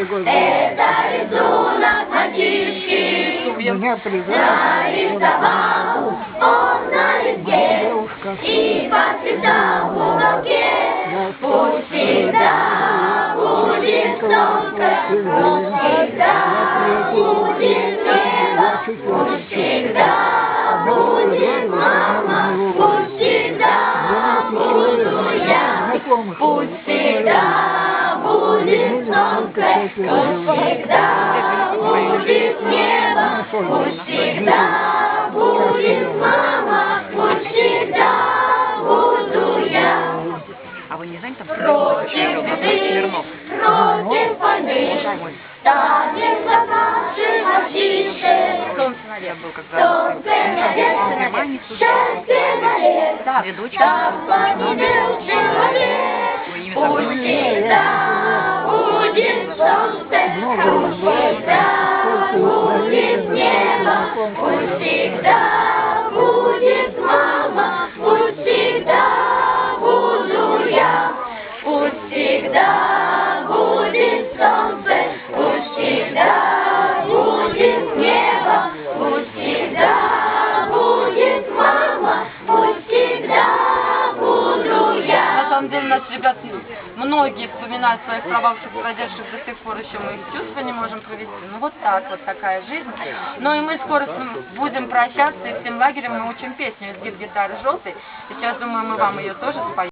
Это рисунок мальчишки нарисовал он на листке и подписал в уголке. Пусть всегда будет солнце, пусть всегда будет небо, пусть всегда будет мама, пусть всегда буду я, пусть всегда будет солнце, пусть всегда будет небо, пусть всегда будет мама, пусть всегда буду я. А вы не знаете, там Против беды, против войны, станет за наших мальчишек. Солнце навек был, когда Солнце навек, счастье навек, так поднимел человек. Пусть всегда будет солнце, пусть всегда будет небо, пусть всегда будет мама, пусть всегда буду я. Пусть всегда будет солнце, пусть всегда будет небо, пусть всегда будет мама, пусть всегда буду я. На самом деле, нас, ребят, многие вспоминают своих пропавших, бродящих, до сих пор еще мы их чувства не можем провести. Ну вот так, вот такая жизнь. Ну и мы скоро будем прощаться, и всем лагерем мы учим песню «Изгиб гитары желтой». И сейчас, думаю, мы вам ее тоже споем.